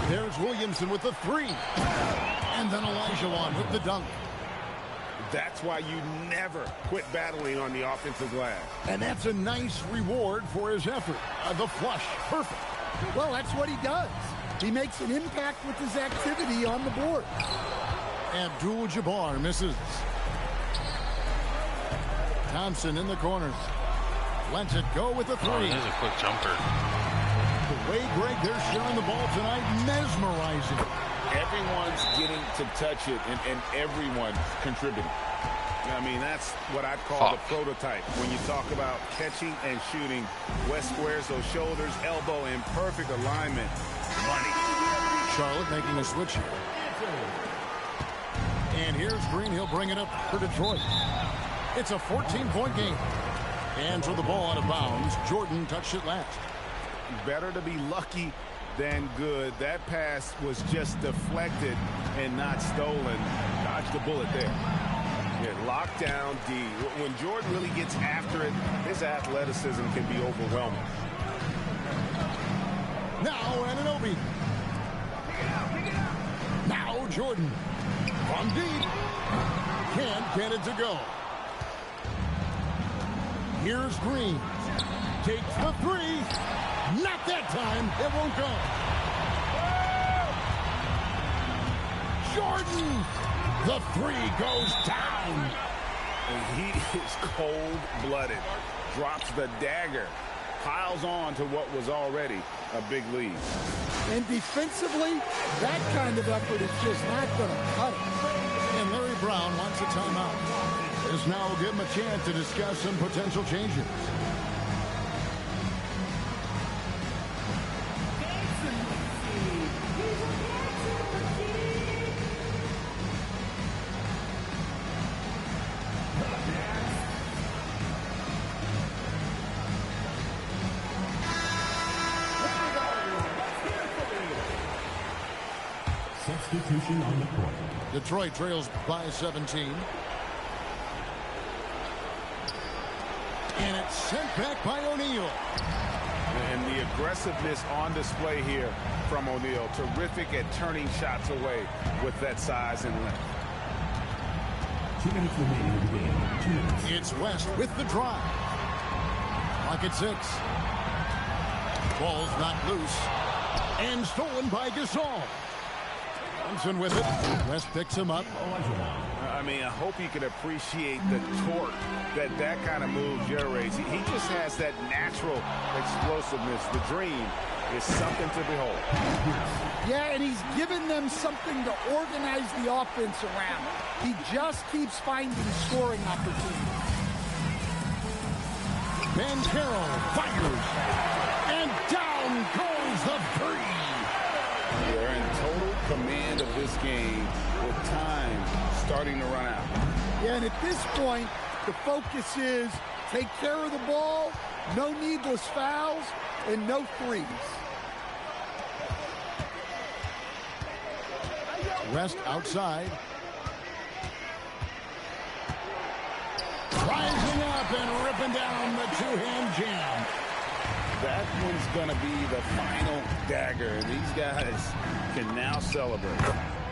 There's Williamson with the three. And then Olajuwon with the dunk. That's why you never quit battling on the offensive glass. And that's a nice reward for his effort. The flush. Perfect. Well, that's what he does. He makes an impact with his activity on the board. Abdul-Jabbar misses. Thompson in the corners. Lets it go with the three. Oh, here's a quick jumper. The way, Greg, they're sharing the ball tonight, mesmerizing. Everyone's getting to touch it, and everyone's contributing. I mean, that's what I'd call the prototype. When you talk about catching and shooting, West squares those shoulders, elbow in perfect alignment. Money. Charlotte making a switch here. And here's Green. He'll bring it up for Detroit. It's a 14-point game. And for the ball out of bounds, Jordan touched it last. Better to be lucky than good. That pass was just deflected and not stolen. Dodged a bullet there. Yeah, locked down D. When Jordan really gets after it, his athleticism can be overwhelming. Now Anunoby. Now Jordan. From deep. Can't get it to go. Here's Green. Takes the three. Not that time. It won't go. Jordan. The three goes down. And he is cold-blooded. Drops the dagger. Piles on to what was already a big lead. And defensively, that kind of effort is just not going to cut it. And Larry Brown wants a timeout. This now will give him a chance to discuss some potential changes. Substitution on the court. Detroit trails by 17. And it's sent back by O'Neal. And the aggressiveness on display here from O'Neal. Terrific at turning shots away with that size and length. 2 minutes remaining in the game. 2 minutes. It's West with the drive. Clock at 6. Ball's not loose. And stolen by Gasol. Thompson with it. West picks him up. I mean, I hope you can appreciate the torque that kind of move generates. He just has that natural explosiveness. The dream is something to behold. Yeah, and he's given them something to organize the offense around. He just keeps finding scoring opportunities. Banchero fires. And down goes the three. They're in total command of this game with time starting to run out. Yeah, and at this point, the focus is take care of the ball, no needless fouls, and no threes. West outside. Rising up and ripping down the two-hand jam. That one's going to be the final dagger. And these guys can now celebrate.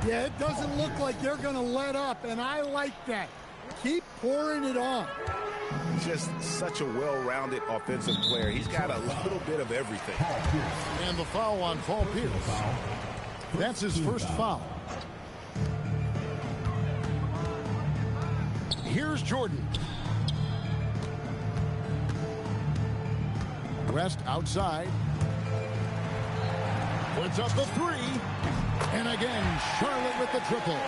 Yeah, it doesn't look like they're going to let up, and I like that. Keep pouring it on. Just such a well-rounded offensive player. He's got a little bit of everything. And the foul on Paul Pierce. That's his first foul. Here's Jordan. West outside. Puts up the three. And again, Charlotte with the triple.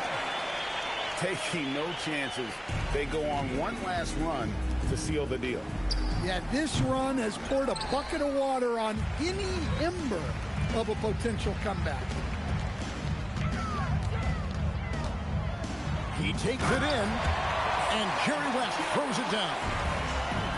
Taking no chances. They go on one last run to seal the deal. Yeah, this run has poured a bucket of water on any ember of a potential comeback. He takes it in, and Jerry West throws it down.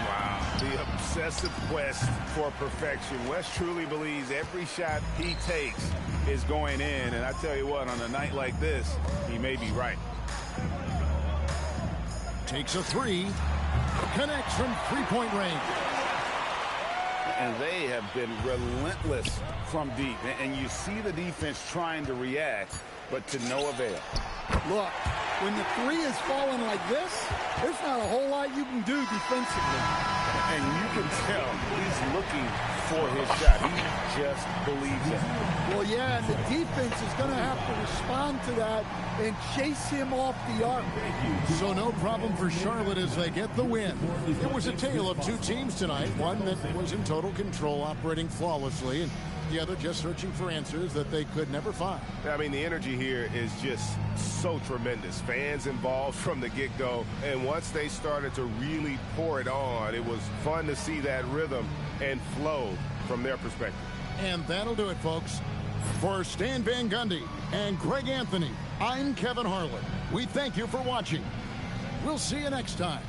Wow. The obsessive quest for perfection. Wes truly believes every shot he takes is going in. And I tell you what, on a night like this, he may be right. Takes a three. Connects from three-point range. And they have been relentless from deep. And you see the defense trying to react, but to no avail. Look, when the three is falling like this, there's not a whole lot you can do defensively. And you can tell he's looking for his shot. He just believes it. Well, yeah, and the defense is going to have to respond to that and chase him off the arc. So no problem for Charlotte as they get the win. It was a tale of two teams tonight, one that was in total control, operating flawlessly, and the other just searching for answers that they could never find. I mean, the energy here is just so tremendous. Fans involved from the get-go, and once they started to really pour it on, it was fun to see that rhythm and flow from their perspective. And that'll do it, folks. For Stan Van Gundy and Greg Anthony, I'm Kevin Harlan. We thank you for watching. We'll see you next time.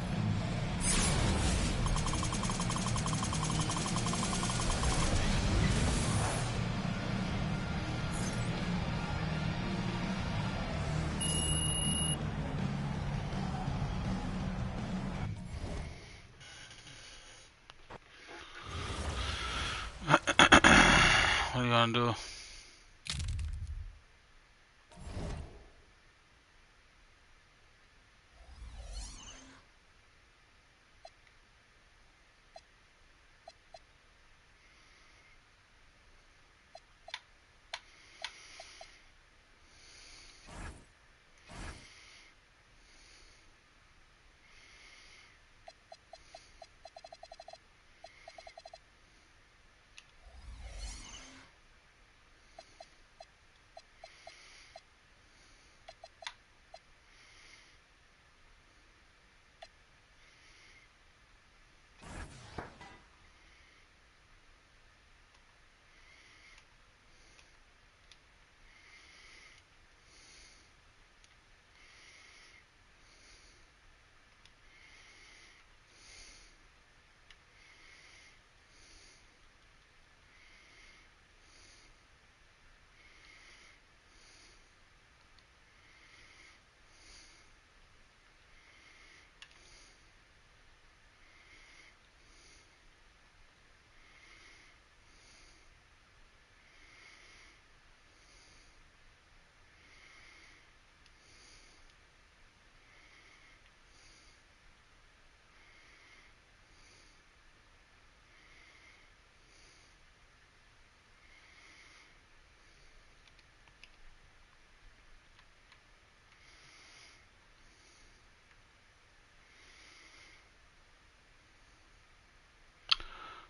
What are you gonna do?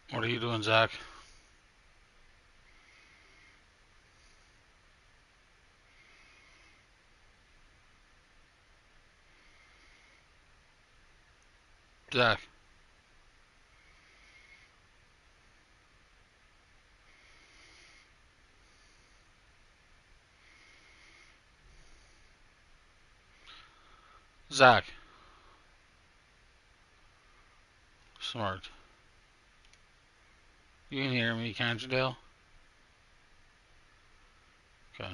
What are you doing, Zach? Zach. Zach. Smart. You can hear me, can't you, Dale? Okay.